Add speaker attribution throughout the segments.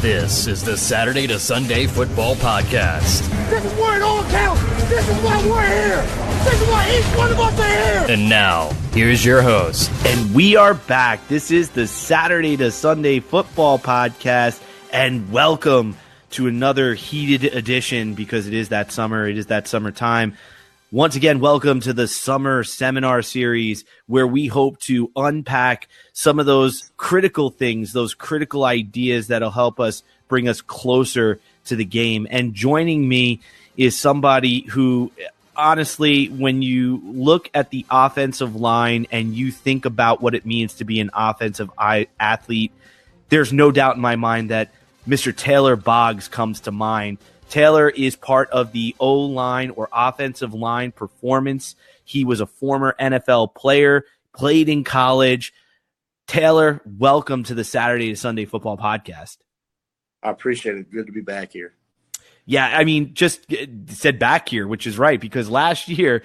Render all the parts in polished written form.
Speaker 1: This is the Saturday to Sunday Football Podcast.
Speaker 2: This is where it all counts. This is why we're here. This is why each one of us are here.
Speaker 1: And now, here's your host.
Speaker 3: And we are back. This is the Saturday to Sunday Football Podcast. And welcome to another heated edition, because it is that summer. It is that summertime. Once again, welcome to the summer seminar series, where we hope to unpack some of those critical things, those critical ideas that'll help us bring us closer to the game. And joining me is somebody who, honestly, when you look at the offensive line and you think about what it means to be an offensive athlete, there's no doubt in my mind that Mr. Taylor Boggs comes to mind. Taylor is part of the O-line or offensive line performance. He was a former NFL player, played in college. Taylor, welcome to the Saturday to Sunday Football Podcast.
Speaker 4: I appreciate it. Good to be back here.
Speaker 3: Yeah, I mean, just said back here, which is right, because last year,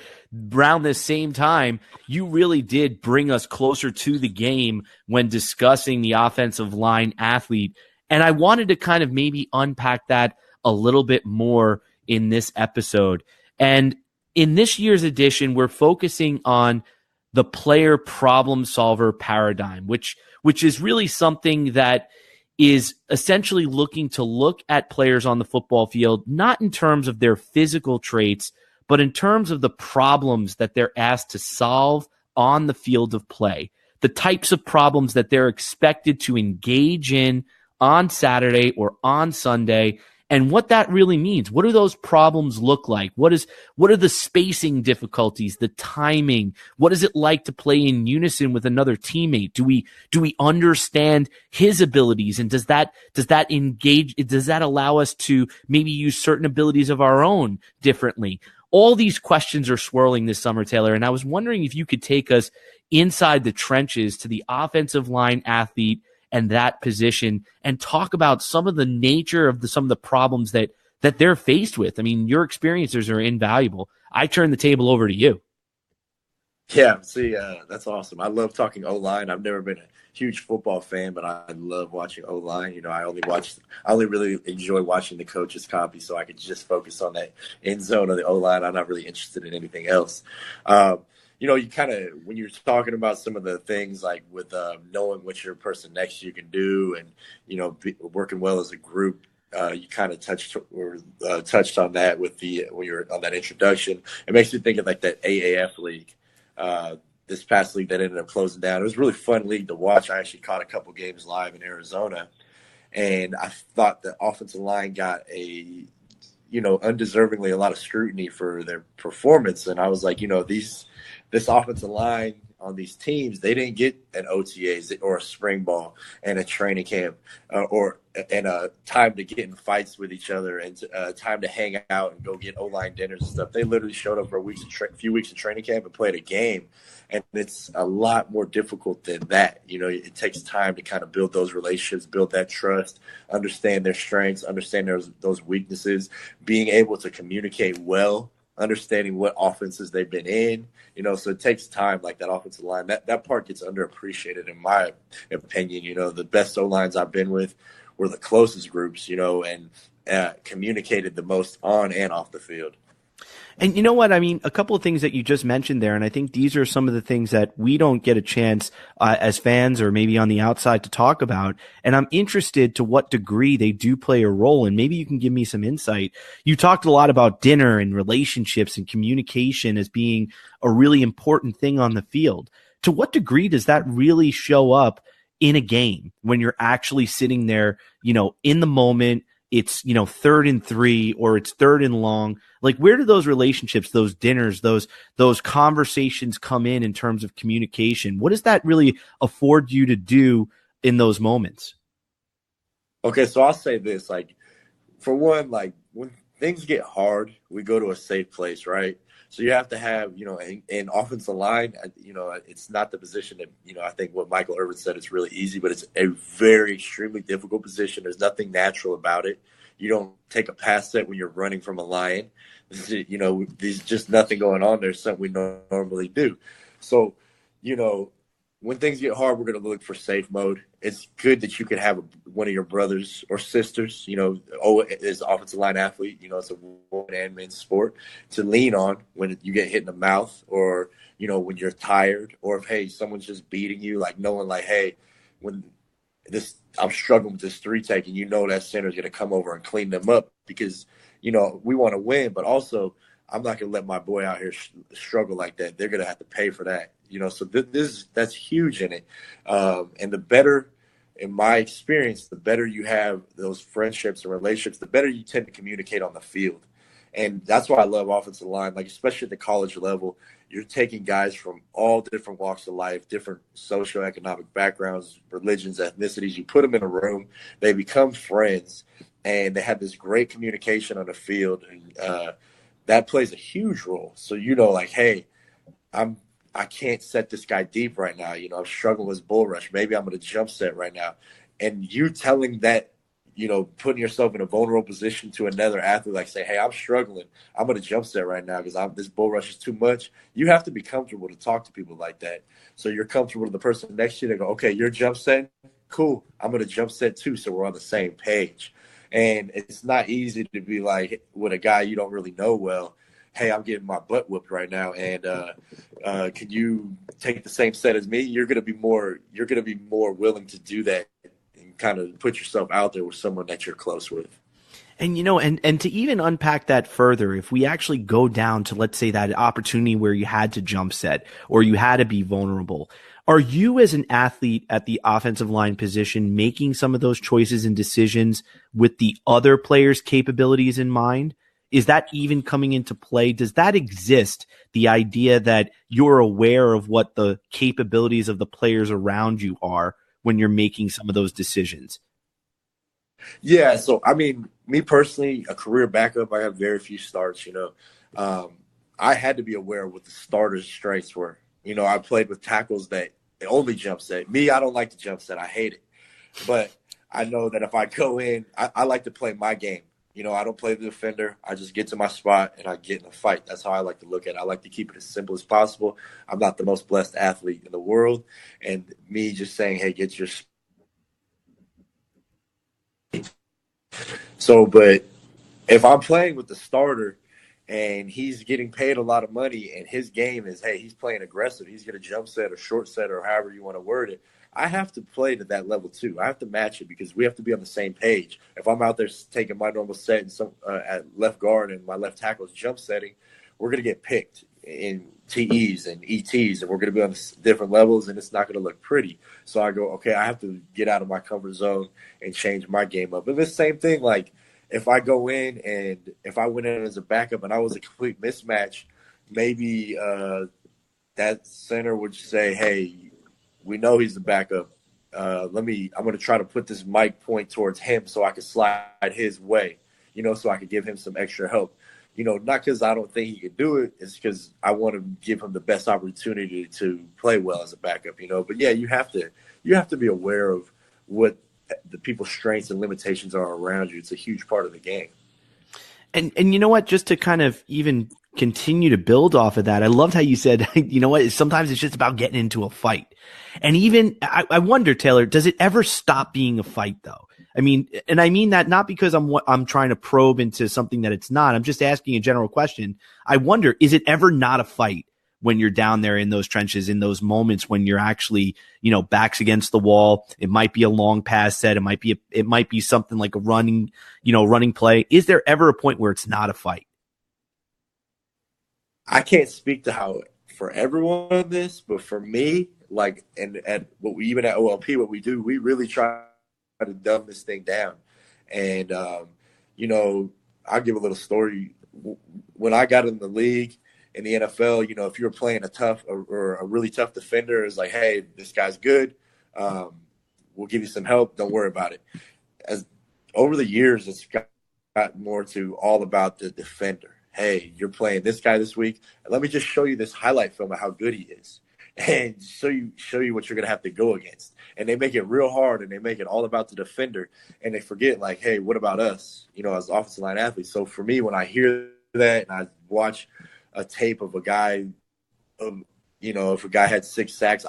Speaker 3: around this same time, you really did bring us closer to the game when discussing the offensive line athlete. And I wanted to kind of maybe unpack that a little bit more in this episode. And in this year's edition, we're focusing on the player problem solver paradigm, which is really something that is essentially looking to look at players on the football field, not in terms of their physical traits, but in terms of the problems that they're asked to solve on the field of play, the types of problems that they're expected to engage in on Saturday or on Sunday, and what that really means. What do those problems look like? What are the spacing difficulties, the timing? What is it like to play in unison with another teammate? Do we understand his abilities? And does that allow us to maybe use certain abilities of our own differently? All these questions are swirling this summer, Taylor, and I was wondering if you could take us inside the trenches to the offensive line athlete and that position, and talk about some of the nature of some of the problems that they're faced with. I mean, your experiences are invaluable. I turn the table over to you.
Speaker 4: Yeah, see, that's awesome. I love talking O-line. I've never been a huge football fan, but I love watching O-line. You know, I only really enjoy watching the coaches copy, so I could just focus on that end zone of the O-line. I'm not really interested in anything else. You know, you kind of, when you're talking about some of the things like with knowing what your person next to you can do and, you know, working well as a group, you kind of touched on that with when you're on that introduction. It makes me think of like that AAF league, this past league that ended up closing down. It was a really fun league to watch. I actually caught a couple games live in Arizona, and I thought the offensive line got undeservingly a lot of scrutiny for their performance. And I was like, you know, this offensive line on these teams, they didn't get an OTAs or a spring ball and a training camp and a time to get in fights with each other and time to hang out and go get O-line dinners and stuff. They literally showed up for a few weeks of training camp and played a game. And it's a lot more difficult than that. You know, it takes time to kind of build those relationships, build that trust, understand their strengths, understand those weaknesses, being able to communicate well, understanding what offenses they've been in, you know, so it takes time, like that offensive line. That part gets underappreciated, in my opinion. You know, the best O-lines I've been with were the closest groups, you know, and communicated the most on and off the field.
Speaker 3: And you know what? I mean, a couple of things that you just mentioned there, and I think these are some of the things that we don't get a chance as fans or maybe on the outside to talk about. And I'm interested to what degree they do play a role, and maybe you can give me some insight. You talked a lot about dinner and relationships and communication as being a really important thing on the field. To what degree does that really show up in a game when you're actually sitting there, you know, in the moment? It's, you know, 3rd and 3 or it's 3rd and long. Like, where do those relationships, those dinners, those conversations come in terms of communication? What does that really afford you to do in those moments?
Speaker 4: Okay, so I'll say this, like, for one, like, when things get hard, we go to a safe place, right? So you have to have, you know, an offensive line, you know, it's not the position that, you know, I think what Michael Irvin said, it's really easy, but it's a very extremely difficult position. There's nothing natural about it. You don't take a pass set when you're running from a lion. You know, there's just nothing going on. There's something we normally do. So, you know, when things get hard, we're going to look for safe mode. It's good that you can have one of your brothers or sisters, is an offensive line athlete, it's a woman and men's sport, to lean on when you get hit in the mouth, or, when you're tired, or if, hey, someone's just beating you, like knowing like, hey, when I'm struggling with this 3 take, and that center is going to come over and clean them up, because, we want to win, but also I'm not going to let my boy out here struggle like that. They're going to have to pay for that. So that's huge in it. And the better, in my experience, the better you have those friendships and relationships, the better you tend to communicate on the field. And that's why I love offensive line, like especially at the college level. You're taking guys from all different walks of life, different socioeconomic backgrounds, religions, ethnicities. You put them in a room, they become friends, and they have this great communication on the field. And that plays a huge role. So, like, hey, I can't set this guy deep right now. I'm struggling with bull rush. Maybe I'm going to jump set right now. And you telling that, putting yourself in a vulnerable position to another athlete, like say, hey, I'm struggling. I'm going to jump set right now because this bull rush is too much. You have to be comfortable to talk to people like that. So you're comfortable with the person next to you. They go, okay, you're jump setting? Cool. I'm going to jump set too. So we're on the same page. And it's not easy to be like with a guy you don't really know well, hey, I'm getting my butt whooped right now, and can you take the same set as me? You're gonna be more willing to do that and kind of put yourself out there with someone that you're close with.
Speaker 3: And and to even unpack that further, if we actually go down to, let's say, that opportunity where you had to jump set or you had to be vulnerable, are you as an athlete at the offensive line position making some of those choices and decisions with the other players' capabilities in mind? Is that even coming into play? Does that exist, the idea that you're aware of what the capabilities of the players around you are when you're making some of those decisions?
Speaker 4: Yeah, so, I mean, me personally, a career backup, I have very few starts, I had to be aware of what the starters' strengths were. I played with tackles that only jump set. Me, I don't like to jump set. I hate it. But I know that if I go in, I like to play my game. I don't play the defender. I just get to my spot and I get in a fight. That's how I like to look at it. I like to keep it as simple as possible. I'm not the most blessed athlete in the world. And me just saying, hey, get your – so, but if I'm playing with the starter and he's getting paid a lot of money and his game is, hey, he's playing aggressive, he's going to jump set or short set or however you want to word it, I have to play to that level too. I have to match it because we have to be on the same page. If I'm out there taking my normal set and at left guard and my left tackle is jump setting, we're going to get picked in TEs and ETs, and we're going to be on different levels, and it's not going to look pretty. So I go, okay, I have to get out of my comfort zone and change my game up. And the same thing, like if I go in and if I went in as a backup and I was a complete mismatch, maybe that center would say, hey, we know he's the backup. I'm going to try to put this mic point towards him so I can slide his way, so I could give him some extra help. Not because I don't think he can do it. It's because I want to give him the best opportunity to play well as a backup, But yeah, you have to be aware of what the people's strengths and limitations are around you. It's a huge part of the game.
Speaker 3: And you know what? Just to kind of even continue to build off of that, I loved how you said, sometimes it's just about getting into a fight. And even I wonder, Taylor, does it ever stop being a fight though? I mean, and I mean that not because I'm trying to probe into something that it's not. I'm just asking a general question. I wonder, is it ever not a fight when you're down there in those trenches, in those moments when you're actually, backs against the wall? It might be a long pass set. It might be something like a running play. Is there ever a point where it's not a fight?
Speaker 4: I can't speak to how for everyone on this, but for me, like, and at even at OLP, what we do, we really try to dumb this thing down. And, I'll give a little story. When I got in the league in the NFL, if you were playing a tough or a really tough defender, it's like, hey, this guy's good. We'll give you some help. Don't worry about it. As over the years, it's got more to all about the defender. Hey, you're playing this guy this week. Let me just show you this highlight film of how good he is and show you what you're going to have to go against. And they make it real hard, and they make it all about the defender, and they forget, like, hey, what about us, as offensive line athletes? So for me, when I hear that and I watch a tape of a guy if a guy had 6 sacks,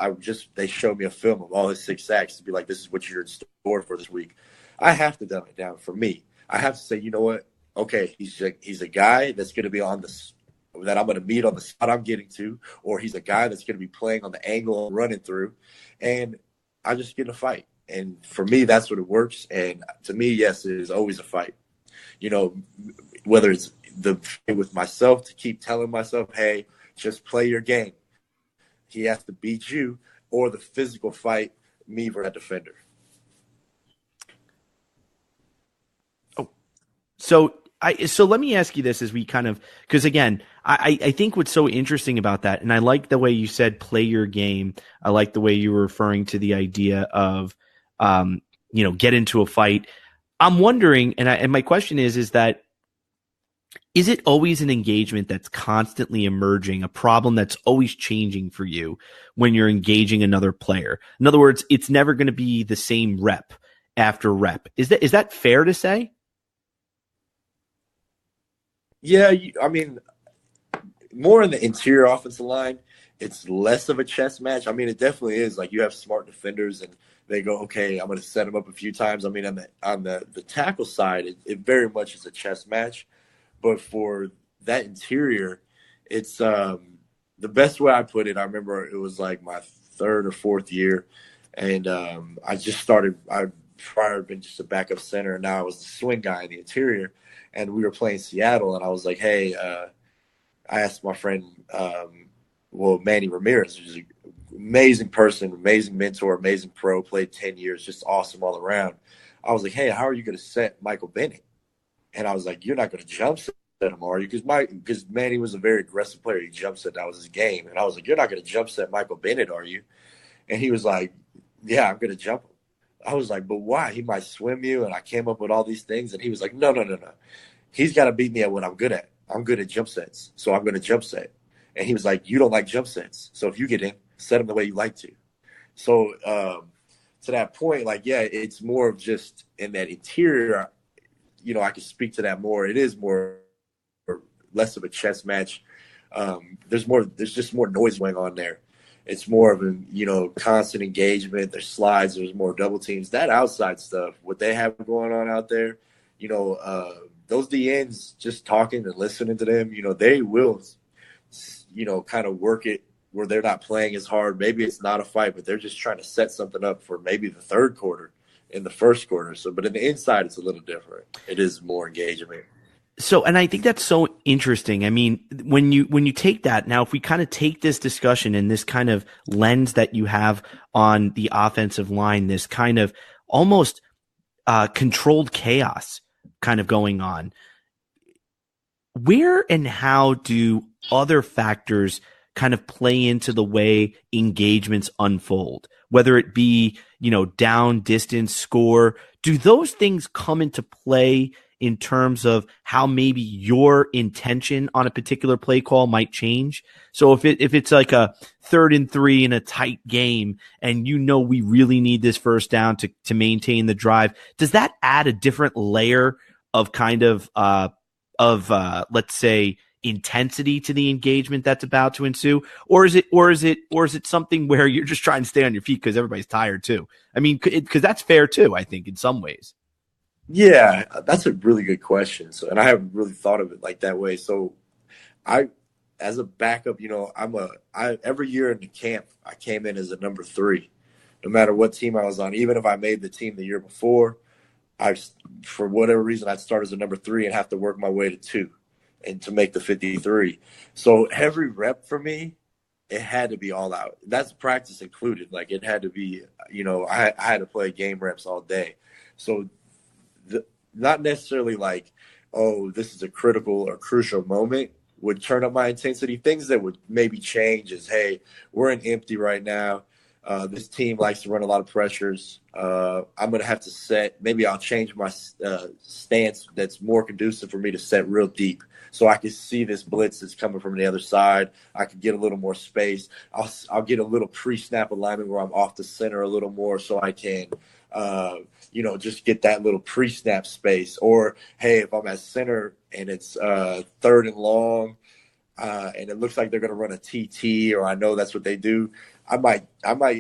Speaker 4: they showed me a film of all his 6 sacks to be like, this is what you're in store for this week. I have to dumb it down for me. I have to say, you know what? Okay, he's a guy that's going to be that I'm going to meet on the spot I'm getting to, or he's a guy that's going to be playing on the angle I'm running through, and I just get in a fight. And for me, that's what it works. And to me, yes, it is always a fight. Whether it's the fight with myself to keep telling myself, hey, just play your game. He has to beat you, or the physical fight, me versus that defender.
Speaker 3: So let me ask you this as we because again, I think what's so interesting about that, and I like the way you said play your game. I like the way you were referring to the idea of, get into a fight. I'm wondering, and my question is that, is it always an engagement that's constantly emerging, a problem that's always changing for you when you're engaging another player? In other words, it's never going to be the same rep after rep. Is that fair to say?
Speaker 4: Yeah, more in the interior offensive line, it's less of a chess match. It definitely is. Like, you have smart defenders, and they go, okay, I'm going to set them up a few times. On the tackle side, it very much is a chess match. But for that interior, it's the best way I put it. I remember it was like my third or fourth year, and I just started. I prior had been just a backup center, and now I was the swing guy in the interior. And we were playing Seattle, and I was like, hey, I asked my friend, Manny Ramirez, who's an amazing person, amazing mentor, amazing pro, played 10 years, just awesome all around. I was like, hey, how are you going to set Michael Bennett? And I was like, you're not going to jump set him, are you? Because Manny was a very aggressive player. He jump set. That was his game. And I was like, you're not going to jump set Michael Bennett, are you? And he was like, yeah, I'm going to jump him. I was like, but why? He might swim you. And I came up with all these things. And he was like, no. He's got to beat me at what I'm good at. I'm good at jump sets. So I'm going to jump set. And he was like, you don't like jump sets. So if you get in, set him the way you like to. So to that point, it's more of just in that interior, I can speak to that more. It is less of a chess match. There's just more noise going on there. It's more of a, constant engagement. There's slides. There's more double teams. That outside stuff, what they have going on out there, those DNs, just talking and listening to them, they will, kind of work it where they're not playing as hard. Maybe it's not a fight, but they're just trying to set something up for maybe the third quarter in the first quarter. So, but in the inside, it's a little different. It is more engagement.
Speaker 3: So, and I think that's so interesting. When you take that, now, if we kind of take this discussion and this kind of lens that you have on the offensive line, this kind of almost controlled chaos kind of going on, where and how do other factors kind of play into the way engagements unfold? Whether it be, down, distance, score, do those things come into play in terms of how maybe your intention on a particular play call might change? So if it's like a 3rd and 3 in a tight game, and we really need this first down to maintain the drive, does that add a different layer of kind of let's say intensity to the engagement that's about to ensue? Or is it something where you're just trying to stay on your feet because everybody's tired too? Because that's fair too, I think, in some ways.
Speaker 4: Yeah, that's a really good question. So, and I haven't really thought of it like that way. So as a backup, every year in the camp, I came in as a number 3, no matter what team I was on. Even if I made the team the year before, for whatever reason, I'd start as a number 3 and have to work my way to 2 and to make the 53. So every rep for me, it had to be all out. That's practice included. Like, it had to be, I had to play game reps all day. So not necessarily like, oh, this is a critical or crucial moment would turn up my intensity. Things that would maybe change is, hey, we're in empty right now. This team likes to run a lot of pressures. I'm going to have to maybe I'll change my stance that's more conducive for me to set real deep so I can see this blitz that's coming from the other side. I can get a little more space. I'll get a little pre-snap alignment where I'm off the center a little more so I can just get that little pre-snap space. Or, hey, if I'm at center and it's 3rd and long, and it looks like they're going to run a TT, or I know that's what they do, I might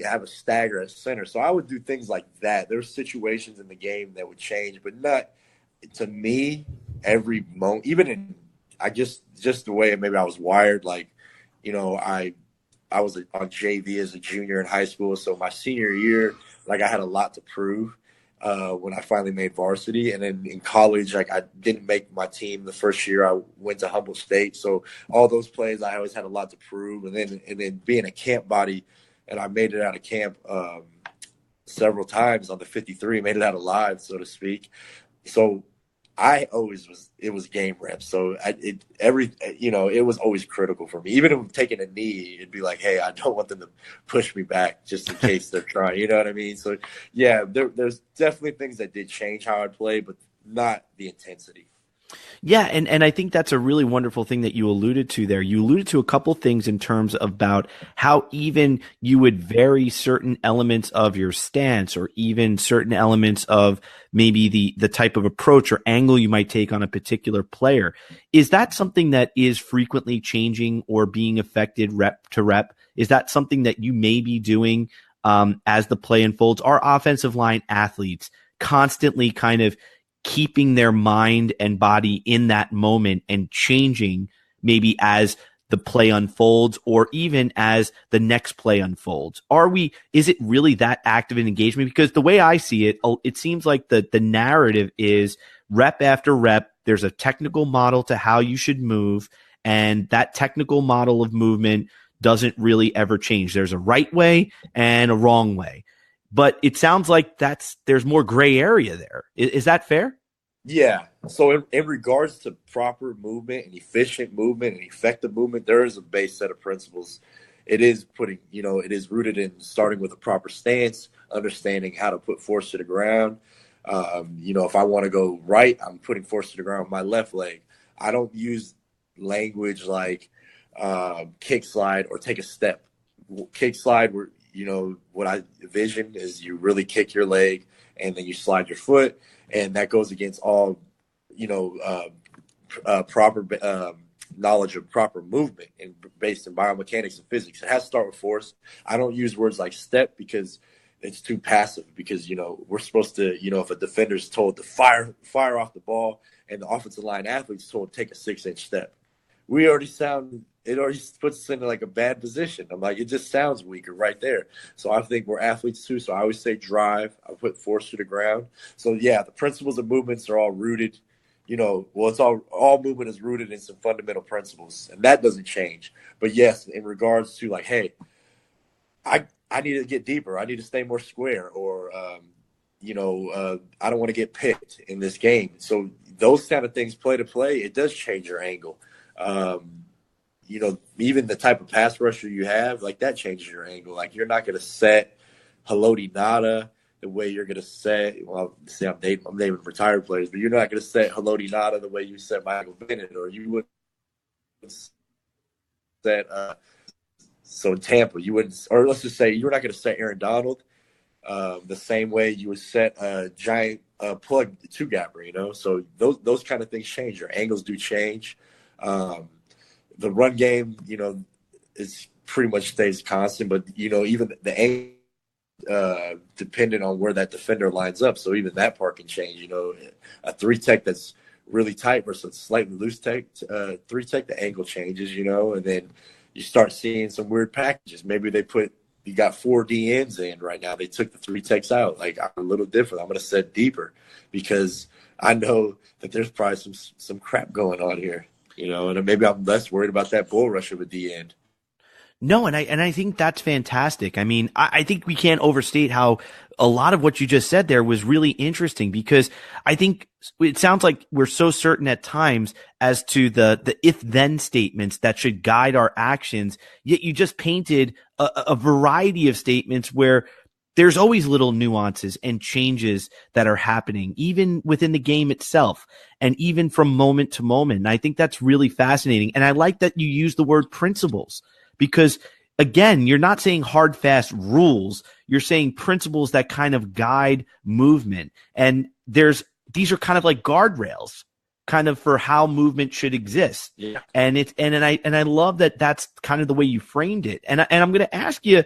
Speaker 4: have a stagger at center. So I would do things like that. There's situations in the game that would change, but not to me every moment. Even in just the way maybe I was wired. Like, I was on JV as a junior in high school, so my senior year, like I had a lot to prove. When I finally made varsity, and then in college, like I didn't make my team the first year. I went to Humboldt State, so all those plays I always had a lot to prove. And then being a camp body, and I made it out of camp several times on the 53, made it out alive, so to speak. So it was game reps. So it was always critical for me. Even if taking a knee, it'd be like, hey, I don't want them to push me back just in case they're trying. You know what I mean? So yeah, there's definitely things that did change how I play, but not the intensity.
Speaker 3: Yeah, and I think that's a really wonderful thing that you alluded to there. You alluded to a couple things in terms about how even you would vary certain elements of your stance, or even certain elements of maybe the type of approach or angle you might take on a particular player. Is that something that is frequently changing or being affected rep to rep? Is that something that you may be doing as the play unfolds? Are offensive line athletes constantly kind of keeping their mind and body in that moment and changing maybe as the play unfolds, or even as the next play unfolds? Is it really that active in engagement? Because the way I see it, it seems like the narrative is rep after rep. There's a technical model to how you should move, and that technical model of movement doesn't really ever change. There's a right way and a wrong way. But it sounds like there's more gray area there. Is that fair?
Speaker 4: Yeah. So in regards to proper movement and efficient movement and effective movement, there is a base set of principles. It is it is rooted in starting with a proper stance, understanding how to put force to the ground. If I want to go right, I'm putting force to the ground with my left leg. I don't use language like kick slide or take a step. Kick slide, what I envision is you really kick your leg and then you slide your foot, and that goes against all, proper knowledge of proper movement and based in biomechanics and physics. It has to start with force. I don't use words like step because it's too passive, because, we're supposed to, if a defender's told to fire off the ball and the offensive line athlete's told to take a 6-inch step, it already puts us in like a bad position. I'm like, it just sounds weaker right there. So I think we're athletes too. So I always say drive. I put force to the ground. So yeah, the principles of movements are all rooted, it's all movement is rooted in some fundamental principles, and that doesn't change. But yes, in regards to like, hey, I need to get deeper. I need to stay more square, or, I don't want to get picked in this game. So those kind of things play to play. It does change your angle. Even the type of pass rusher you have, like that changes your angle. Like you're not going to set Haloti Ngata the way you're going to set, I'm naming retired players, but you're not going to set Haloti Ngata the way you set Michael Bennett, or you would set, so in Tampa, you wouldn't, or let's just say you're not going to set Aaron Donald the same way you would set a giant plug two-gapper, So those kind of things change. Your angles do change. The run game, is pretty much stays constant, but even the angle dependent on where that defender lines up. So even that part can change. A 3-tech that's really tight versus a slightly loose tech, 3-tech, the angle changes. And then you start seeing some weird packages. Maybe you got 4 DNs in right now. They took the 3-techs out. Like, I'm a little different. I'm going to set deeper because I know that there's probably some crap going on here. And maybe I'm less worried about that bull rush of a D end.
Speaker 3: No, and I think that's fantastic. I mean, I think we can't overstate how a lot of what you just said there was really interesting, because I think it sounds like we're so certain at times as to the if-then statements that should guide our actions, yet you just painted a variety of statements where there's always little nuances and changes that are happening, even within the game itself, and even from moment to moment. And I think that's really fascinating. And I like that you use the word principles, because again, you're not saying hard, fast rules. You're saying principles that kind of guide movement. And these are kind of like guardrails, kind of for how movement should exist.
Speaker 4: Yeah.
Speaker 3: And I love that that's kind of the way you framed it. And I'm going to ask you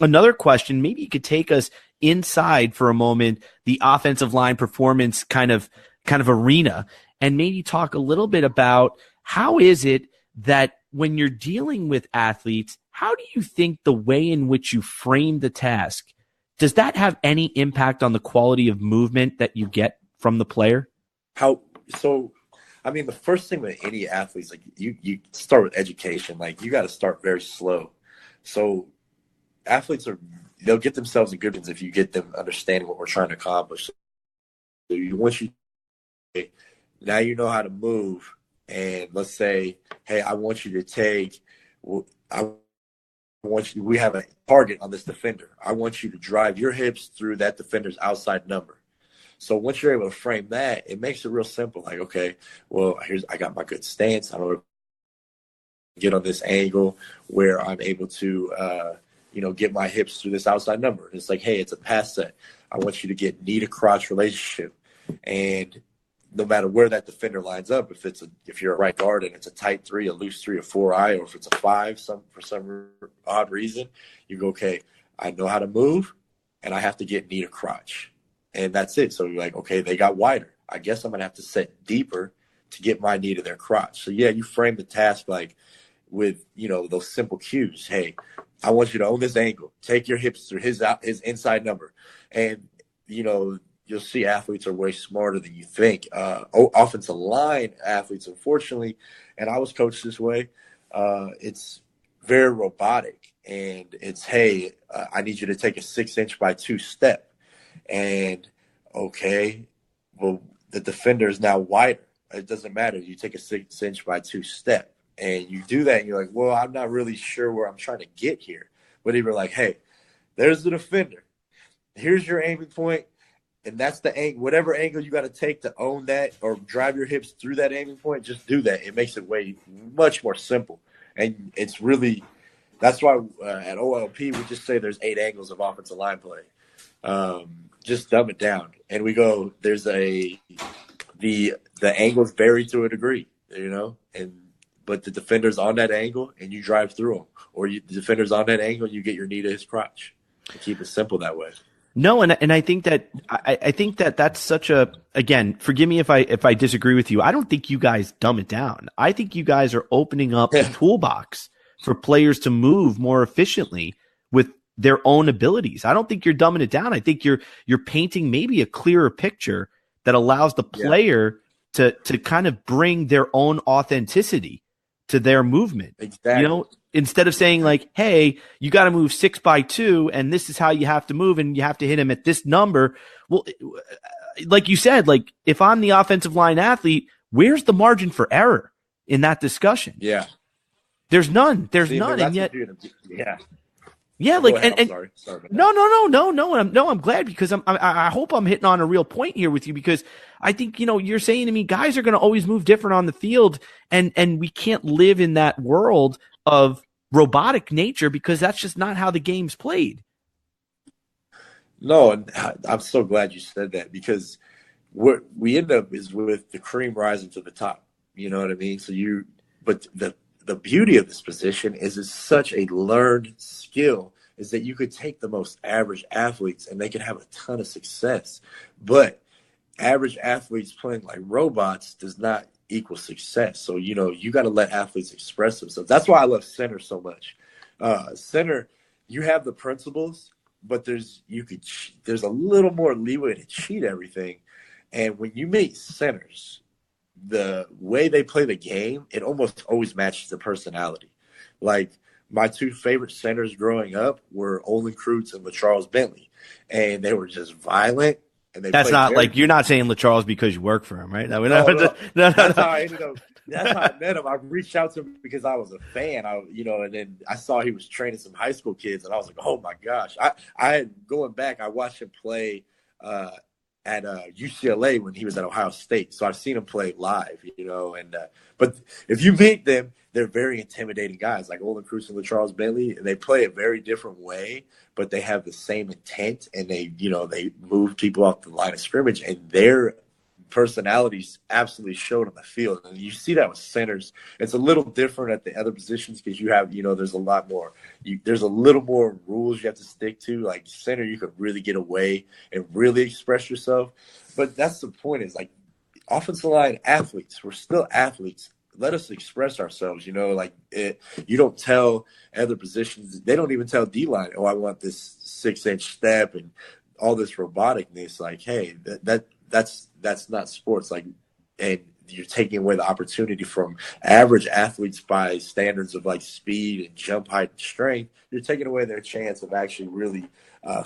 Speaker 3: another question. Maybe you could take us inside for a moment, the offensive line performance kind of arena, and maybe talk a little bit about how is it that when you're dealing with athletes, how do you think the way in which you frame the task, does that have any impact on the quality of movement that you get from the player?
Speaker 4: The first thing with any athlete is like you start with education. Like, you got to start very slow. So athletes they'll get themselves in good ones if you get them understanding what we're trying to accomplish. So now you know how to move, and let's say, hey, I want you to take, we have a target on this defender. I want you to drive your hips through that defender's outside number. So once you're able to frame that, it makes it real simple. Like, okay, well, I got my good stance. I don't get on this angle where I'm able to, get my hips through this outside number. And it's like, hey, it's a pass set. I want you to get knee to crotch relationship. And no matter where that defender lines up, if you're a right guard and it's a tight 3, a loose 3, a 4-eye, or if it's a 5, for some odd reason, you go, okay, I know how to move, and I have to get knee to crotch. And that's it. So you're like, okay, they got wider. I guess I'm going to have to set deeper to get my knee to their crotch. So, yeah, you frame the task like with, those simple cues. Hey, I want you to own this angle. Take your hips through his inside number. And, you'll see athletes are way smarter than you think. Offensive line athletes, unfortunately, and I was coached this way, it's very robotic. And it's, hey, I need you to take a 6-inch by 2 step. And, okay, well, the defender is now wider. It doesn't matter. You take a 6-inch by 2 step. And you do that, and you're like, well, I'm not really sure where I'm trying to get here. But if you're like, hey, there's the defender. Here's your aiming point. And that's the angle, whatever angle you got to take to own that or drive your hips through that aiming point, just do that. It makes it much more simple. And it's really – that's why at OLP we just say there's 8 angles of offensive line play. Just dumb it down. And we go, there's the angles vary to a degree, but the defender's on that angle and you drive through them. Or the defender's on that angle and you get your knee to his crotch. And keep it simple that way.
Speaker 3: No, and I think that that's such a, again, forgive me if I disagree with you. I don't think you guys dumb it down. I think you guys are opening up the toolbox for players to move more efficiently with their own abilities. I don't think you're dumbing it down. I think you're painting maybe a clearer picture that allows the player to kind of bring their own authenticity to their movement.
Speaker 4: Exactly.
Speaker 3: Instead of saying like, hey, you got to move 6 by 2 and this is how you have to move and you have to hit him at this number. Well, like you said, like if I'm the offensive line athlete, where's the margin for error in that discussion?
Speaker 4: Yeah.
Speaker 3: There's none. There's none. And yet,
Speaker 4: yeah.
Speaker 3: Yeah, like and
Speaker 4: sorry about that.
Speaker 3: No. I'm glad because I hope I'm hitting on a real point here with you because I think you're saying to me guys are going to always move different on the field and we can't live in that world of robotic nature because that's just not how the game's played.
Speaker 4: No, and I'm so glad you said that because what we end up is with the cream rising to the top. You know what I mean? But the beauty of this position is it's such a learned skill is that you could take the most average athletes and they can have a ton of success. But average athletes playing like robots does not equal success. So, you got to let athletes express themselves. That's why I love center so much. Center, you have the principles, but there's a little more leeway to cheat everything. And when you meet centers, the way they play the game, it almost always matches the personality. Like my 2 favorite centers growing up were Olin Kreutz and LaCharles Bentley, and they were just violent. And
Speaker 3: that's not like you're not saying LaCharles because you work for him, right? No.
Speaker 4: That's how I ended up. That's how I met him. I reached out to him because I was a fan. And then I saw he was training some high school kids, and I was like, oh my gosh! I going back, I watched him play at UCLA when he was at Ohio State, so I've seen him play live. But if you meet them, they're very intimidating guys, like Olin Kreutz and LaCharles Bentley, and they play a very different way, but they have the same intent, and they move people off the line of scrimmage, and they're personalities absolutely showed on the field. And you see that with centers. It's a little different at the other positions because you have, there's a lot more. There's a little more rules you have to stick to. Like center, you could really get away and really express yourself. But that's the point is, like, offensive line athletes, we're still athletes. Let us express ourselves, you don't tell other positions. They don't even tell D-line, I want this 6-inch step and all this roboticness. Like, hey, that's not sports. Like, and you're taking away the opportunity from average athletes by standards of like speed and jump height and strength. You're taking away their chance of actually really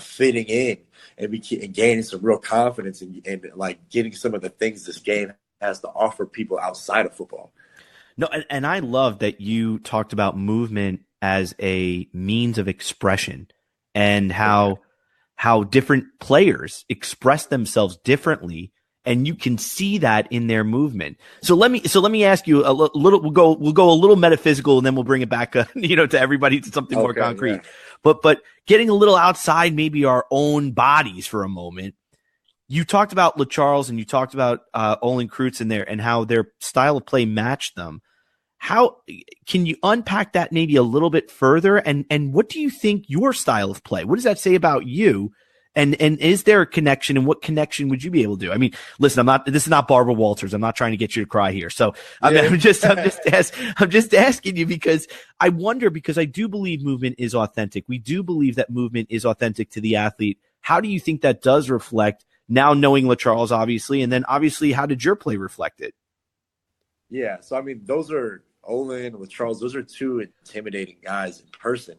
Speaker 4: fitting in and gaining some real confidence and like getting some of the things this game has to offer people outside of football.
Speaker 3: No, and I love that you talked about movement as a means of expression and how different players express themselves differently, and you can see that in their movement. So let me ask you a little. We'll go a little metaphysical, and then we'll bring it back, to everybody, to something more concrete. Yeah. But getting a little outside maybe our own bodies for a moment. You talked about LaCharles and you talked about Olin Kreutz in there and how their style of play matched them. How can you unpack that maybe a little bit further? And what do you think your style of play? What does that say about you? And is there a connection, and what connection would you be able to do? I mean, listen, this is not Barbara Walters. I'm not trying to get you to cry here. So I'm just asking you because I wonder, because I do believe movement is authentic. We do believe that movement is authentic to the athlete. How do you think that does reflect now, knowing LaCharles, obviously, and then obviously, how did your play reflect it?
Speaker 4: Yeah, so I mean, those are Olin, LaCharles. Those are two intimidating guys in person,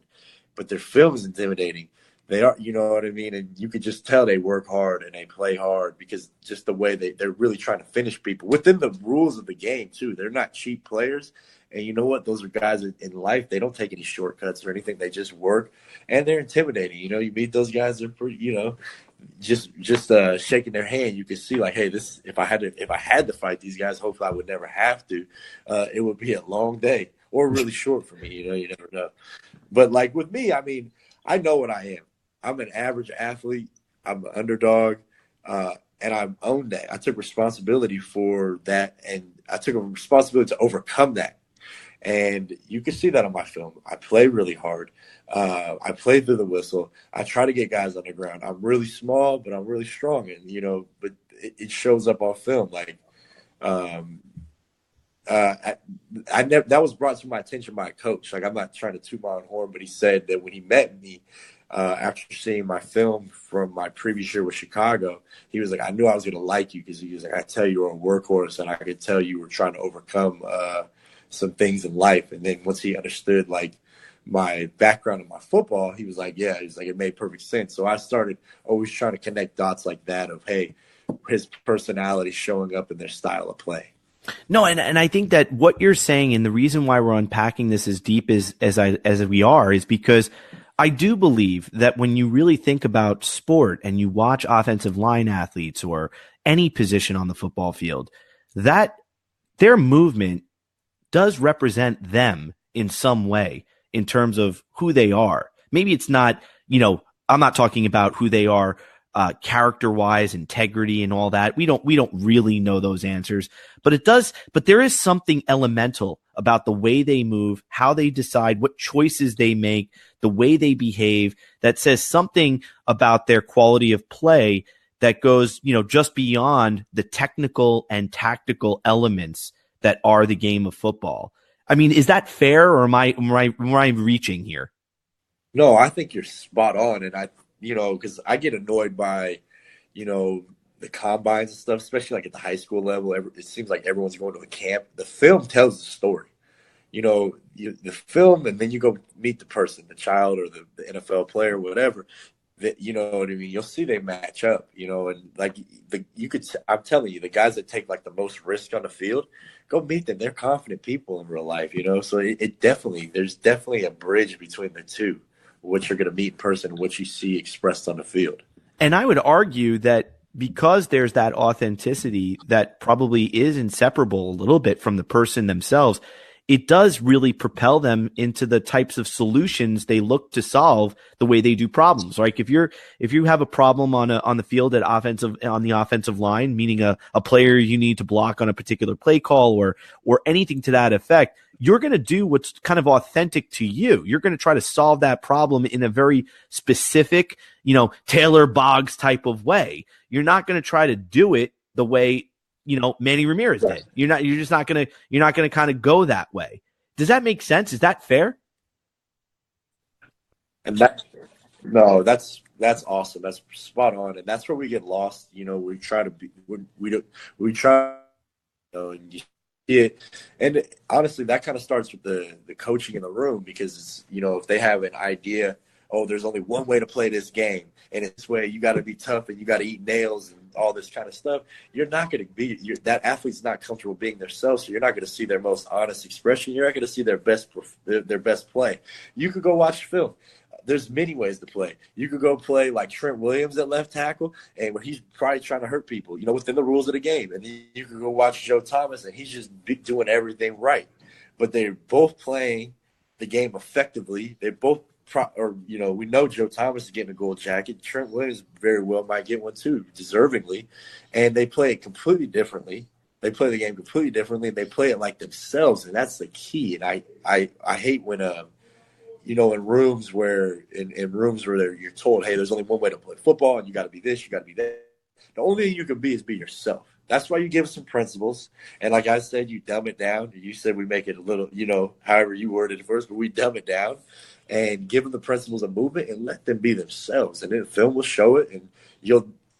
Speaker 4: but their film is intimidating. They are, you know what I mean? And you could just tell they work hard and they play hard because just the way they're really trying to finish people within the rules of the game, too. They're not cheap players. And you know what? Those are guys in life. They don't take any shortcuts or anything. They just work, and they're intimidating. You meet those guys, they're pretty, just shaking their hand. You can see like, hey, this, if I had to fight these guys, hopefully I would never have to. It would be a long day or really short for me. You never know. But like with me, I mean, I know what I am. I'm an average athlete. I'm an underdog, and I own that. I took responsibility for that, and I took a responsibility to overcome that. And you can see that on my film. I play really hard. I play through the whistle. I try to get guys on the ground. I'm really small, but I'm really strong, and but it shows up on film. Like, that was brought to my attention by a coach. Like, I'm not trying to toot my own horn, but he said that when he met me, after seeing my film from my previous year with Chicago, he was like, I knew I was going to like you, because he was like, I tell you were a workhorse, and I could tell you were trying to overcome some things in life. And then once he understood like my background in my football, he was like, yeah, he's like, it made perfect sense. So I started always trying to connect dots like that of, hey, his personality showing up in their style of play.
Speaker 3: No, and I think that what you're saying, and the reason why we're unpacking this as deep as we are, is because I do believe that when you really think about sport and you watch offensive line athletes or any position on the football field, that their movement does represent them in some way in terms of who they are. Maybe it's not, I'm not talking about who they are character-wise, integrity and all that. We don't really know those answers, but there is something elemental about the way they move, how they decide, what choices they make, the way they behave, that says something about their quality of play that goes, just beyond the technical and tactical elements that are the game of football. I mean, is that fair, or am I reaching here?
Speaker 4: No, I think you're spot on. And because I get annoyed by, the combines and stuff, especially like at the high school level. It seems like everyone's going to a camp. The film tells the story. The film, and then you go meet the person, the child or the NFL player, whatever. That, you know what I mean? You'll see they match up, and like I'm telling you, the guys that take like the most risk on the field, go meet them. They're confident people in real life, So there's definitely a bridge between the two, what you're going to meet in person, what you see expressed on the field.
Speaker 3: And I would argue that because there's that authenticity that probably is inseparable a little bit from the person themselves, it does really propel them into the types of solutions they look to solve the way they do problems. Like if you have a problem on the field on the offensive line, meaning a player you need to block on a particular play call or anything to that effect, you're going to do what's kind of authentic to you. You're going to try to solve that problem in a very specific, Taylor Boggs type of way. You're not going to try to do it the way Manny Ramirez did. You're not going to kind of go that way. Does that make sense? Is that fair?
Speaker 4: And that's awesome. That's spot on. And that's where we get lost. We try to be, we try, and you see it. And honestly, that kind of starts with the coaching in the room, because, if they have an idea, there's only one way to play this game, and it's this way, you got to be tough and you got to eat nails and all this kind of stuff, you're not going to be – that athlete's not comfortable being themselves, so you're not going to see their most honest expression. You're not going to see their best play. You could go watch film. There's many ways to play. You could go play like Trent Williams at left tackle, and when he's probably trying to hurt people, within the rules of the game. And then you could go watch Joe Thomas, and he's just doing everything right. But they're both playing the game effectively. They're both we know Joe Thomas is getting a gold jacket. Trent Williams very well might get one too, deservingly. And they play it completely differently. They play the game completely differently. They play it like themselves, and that's the key. And I hate when in rooms where you're told, hey, there's only one way to play football, and you got to be this, you got to be that. The only thing you can be is be yourself. That's why you give us some principles. And like I said, you dumb it down. You said we make it a little, however you worded it first, but we dumb it down and give them the principles of movement and let them be themselves. And then film will show it. And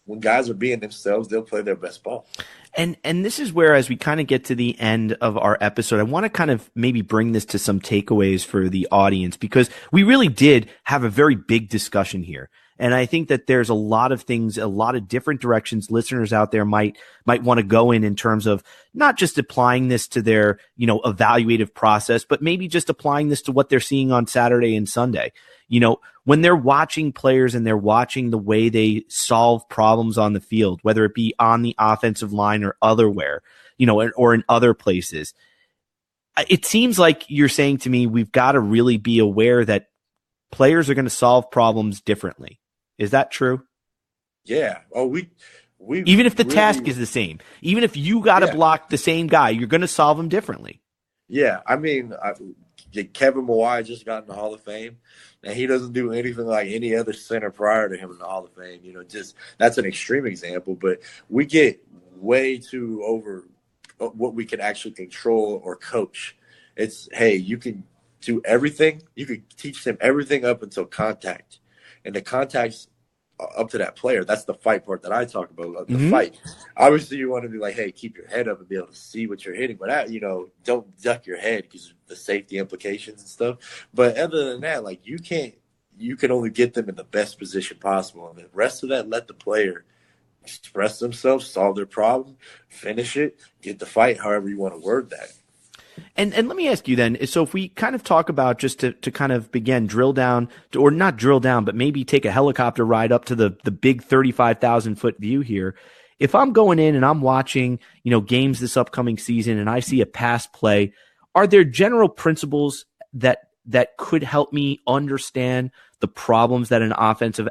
Speaker 4: when guys are being themselves, they'll play their best ball.
Speaker 3: And this is where, as we kind of get to the end of our episode, I want to kind of maybe bring this to some takeaways for the audience, because we really did have a very big discussion here. And I think that there's a lot of things, a lot of different directions listeners out there might want to go in terms of not just applying this to their, evaluative process, but maybe just applying this to what they're seeing on Saturday and Sunday. When they're watching players and they're watching the way they solve problems on the field, whether it be on the offensive line or otherwhere, or in other places, it seems like you're saying to me, we've got to really be aware that players are going to solve problems differently. Is that true?
Speaker 4: Yeah. We
Speaker 3: even if the task is the same, even if you got to block the same guy, you're going to solve them differently.
Speaker 4: Yeah. I mean, Kevin Mawai just got in the Hall of Fame, and he doesn't do anything like any other center prior to him in the Hall of Fame. That's an extreme example, but we get way too over what we can actually control or coach. It's, hey, you can do everything. You can teach them everything up until contact. And the contact's up to that player. That's the fight part that I talk about, the fight. Obviously, you want to be like, hey, keep your head up and be able to see what you're hitting. But, don't duck your head because of the safety implications and stuff. But other than that, like, you can only get them in the best position possible. And the rest of that, let the player express themselves, solve their problem, finish it, get the fight, however you want to word that.
Speaker 3: And let me ask you then, so if we kind of talk about, just to kind of begin, drill down, or not drill down, but maybe take a helicopter ride up to the big 35,000 foot view here. If I'm going in and I'm watching, games this upcoming season and I see a pass play, are there general principles that could help me understand the problems that an offensive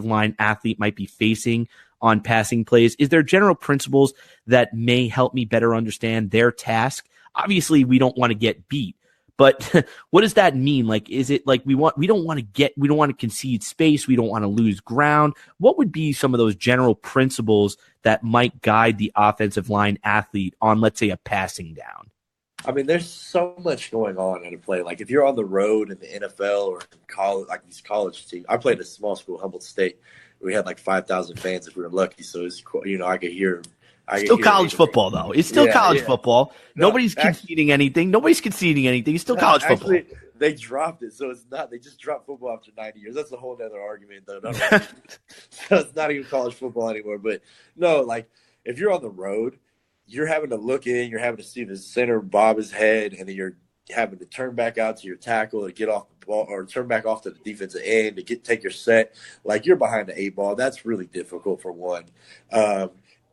Speaker 3: line athlete might be facing on passing plays? Is there general principles that may help me better understand their task? Obviously, we don't want to get beat, but what does that mean? Like, is it like we don't want to concede space, we don't want to lose ground? What would be some of those general principles that might guide the offensive line athlete on, let's say, a passing down?
Speaker 4: I mean, there's so much going on in a play. Like, if you're on the road in the NFL or in college, like these college teams. I played at a small school, Humboldt State. We had like 5,000 fans if we were lucky. So it's, I could hear.
Speaker 3: Still college football, though. It's still college football. No, Nobody's conceding anything. It's still college football.
Speaker 4: Actually, they dropped it, so it's not. They just dropped football after 90 years. That's a whole other argument, though. So it's not even college football anymore. But no, like, if you're on the road, you're having to look in. You're having to see the center bob his head, and then you're having to turn back out to your tackle to get off the ball, or turn back off to the defensive end to take your set. Like, you're behind the 8 ball. That's really difficult for one.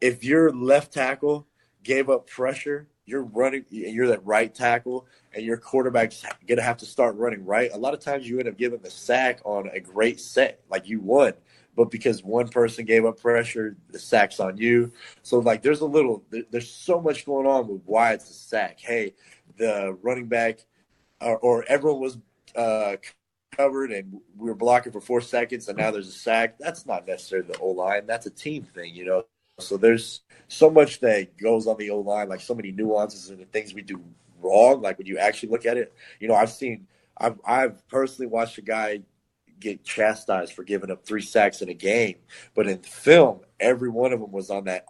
Speaker 4: If your left tackle gave up pressure, you're running and you're that right tackle and your quarterback's going to have to start running right, a lot of times you end up giving the sack on a great set. Like you won, but because one person gave up pressure, the sack's on you. So like there's so much going on with why it's a sack. Hey, the running back or everyone was covered and we were blocking for 4 seconds and now there's a sack. That's not necessarily the O-line. That's a team thing, you know. So there's so much that goes on the O-line, like so many nuances and the things we do wrong. Like when you actually look at it, you know, I've personally watched a guy get chastised for giving up 3 sacks in a game, but in film, every one of them was on that.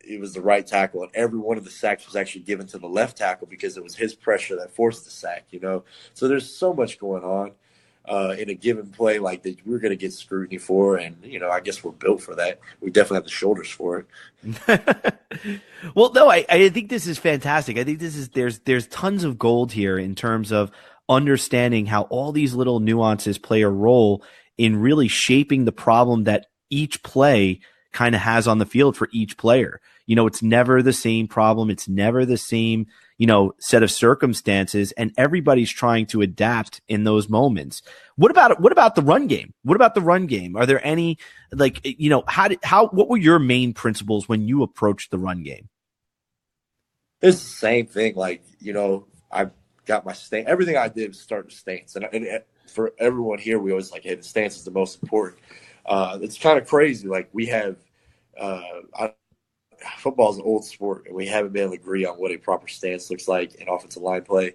Speaker 4: It was the right tackle, and every one of the sacks was actually given to the left tackle because it was his pressure that forced the sack, you know. So there's so much going on in a given play like that we're going to get scrutiny for, and you know, I guess we're built for that. We definitely have the shoulders for it.
Speaker 3: Well, no, I think this is fantastic. I think there's tons of gold here in terms of understanding how all these little nuances play a role in really shaping the problem that each play kind of has on the field for each player. You know, it's never the same problem. It's never the same, you know, set of circumstances, and everybody's trying to adapt in those moments. What about the run game? What about the run game? Are there any, like, you know, what were your main principles when you approached the run game?
Speaker 4: It's the same thing. Like, you know, I got my stance. Everything I did was start with stance. And for everyone here, we always like, hey, the stance is the most important. It's kind of crazy. Like we have, football's an old sport, and we haven't been able to agree on what a proper stance looks like in offensive line play.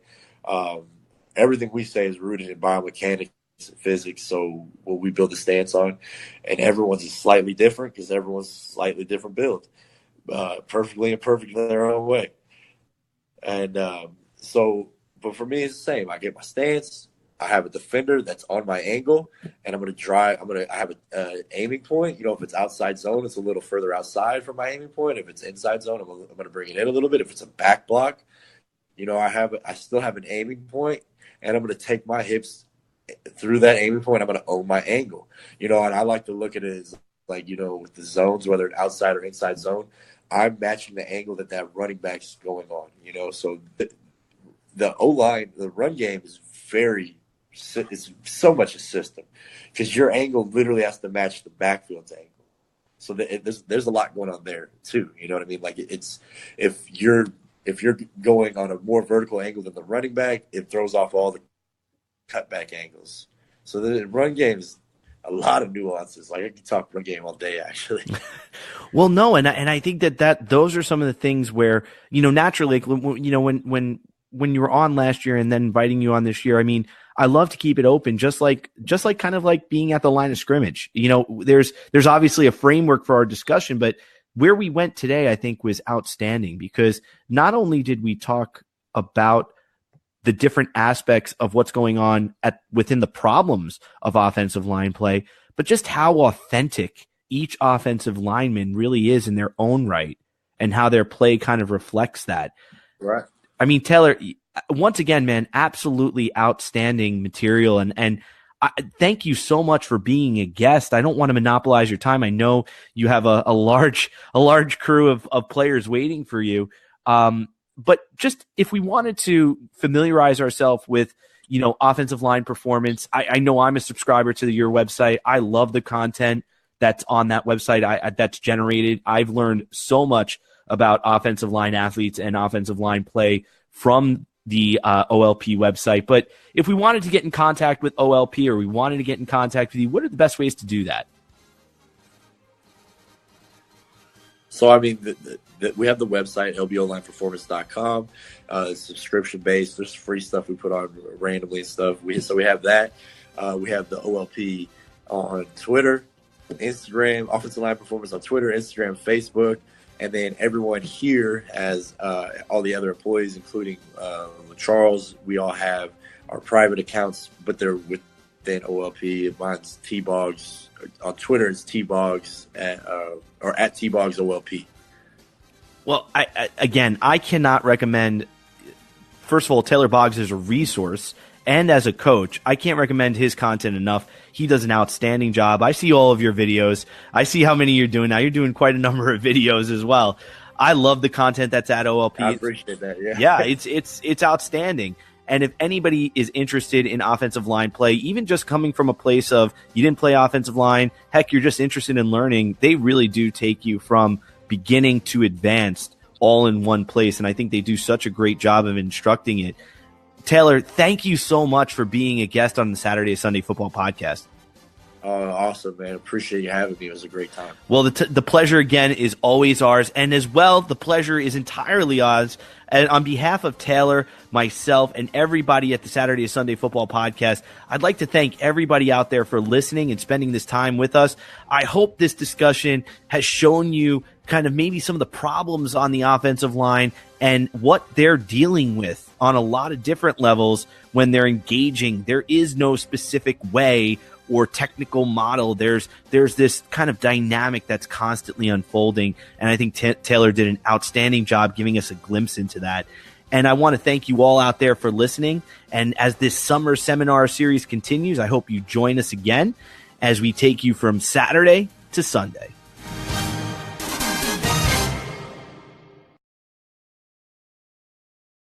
Speaker 4: Everything we say is rooted in biomechanics and physics, so what we build the stance on, and everyone's is slightly different because everyone's slightly different build, perfectly imperfect in their own way. And but for me, it's the same. I get my stance. I have a defender that's on my angle, and I'm going to drive. I have an aiming point. You know, if it's outside zone, it's a little further outside from my aiming point. If it's inside zone, I'm going to bring it in a little bit. If it's a back block, you know, I still have an aiming point, and I'm going to take my hips through that aiming point. I'm going to own my angle. You know, and I like to look at it as like, you know, with the zones, whether it's outside or inside zone, I'm matching the angle that running back's going on. You know, so the O-line, the run game is it's so much a system because your angle literally has to match the backfield's angle. So there's a lot going on there too. You know what I mean? Like it's if you're going on a more vertical angle than the running back, it throws off all the cutback angles. So the run game is a lot of nuances. Like I can talk run game all day, actually.
Speaker 3: Well, no, and I think that those are some of the things where, you know, naturally, like, you know, when you were on last year and then inviting you on this year, I mean, I love to keep it open, just like kind of like being at the line of scrimmage. You know, there's obviously a framework for our discussion, but where we went today, I think, was outstanding because not only did we talk about the different aspects of what's going on within the problems of offensive line play, but just how authentic each offensive lineman really is in their own right and how their play kind of reflects that.
Speaker 4: Right.
Speaker 3: I mean, Taylor, once again, man, absolutely outstanding material. And thank you so much for being a guest. I don't want to monopolize your time. I know you have a large crew of players waiting for you. But just if we wanted to familiarize ourselves with, you know, offensive line performance, I know I'm a subscriber to your website. I love the content that's on that website that's generated. I've learned so much about offensive line athletes and offensive line play from the OLP website. But if we wanted to get in contact with OLP or we wanted to get in contact with you, what are the best ways to do that?
Speaker 4: So, I mean, we have the website, lbolineperformance.com. It's subscription-based. There's free stuff we put on randomly and stuff. So we have that. We have the OLP on Twitter, Instagram, Offensive Line Performance on Twitter, Instagram, Facebook. And then everyone here has all the other employees, including Charles. We all have our private accounts, but they're within OLP. Mine's T-Boggs. On Twitter, it's T-Boggs or at T-Boggs OLP.
Speaker 3: Well, I cannot recommend, first of all, Taylor Boggs as a resource and as a coach. I can't recommend his content enough. He does an outstanding job. I see all of your videos. I see how many you're doing now. You're doing quite a number of videos as well. I love the content that's at OLP.
Speaker 4: I appreciate that. Yeah.
Speaker 3: Yeah, it's outstanding. And if anybody is interested in offensive line play, even just coming from a place of you didn't play offensive line, heck, you're just interested in learning, they really do take you from beginning to advanced all in one place. And I think they do such a great job of instructing it. Taylor, thank you so much for being a guest on the Saturday Sunday Football Podcast.
Speaker 4: Awesome, man. Appreciate you having me. It was a great time.
Speaker 3: Well, the pleasure again is always ours. And as well, the pleasure is entirely ours. And on behalf of Taylor, myself, and everybody at the Saturday Sunday Football Podcast, I'd like to thank everybody out there for listening and spending this time with us. I hope this discussion has shown you kind of maybe some of the problems on the offensive line and what they're dealing with on a lot of different levels when they're engaging. There is no specific way or technical model. There's this kind of dynamic that's constantly unfolding, and I think Taylor did an outstanding job giving us a glimpse into that. And I want to thank you all out there for listening. And as this summer seminar series continues, I hope you join us again as we take you from Saturday to Sunday.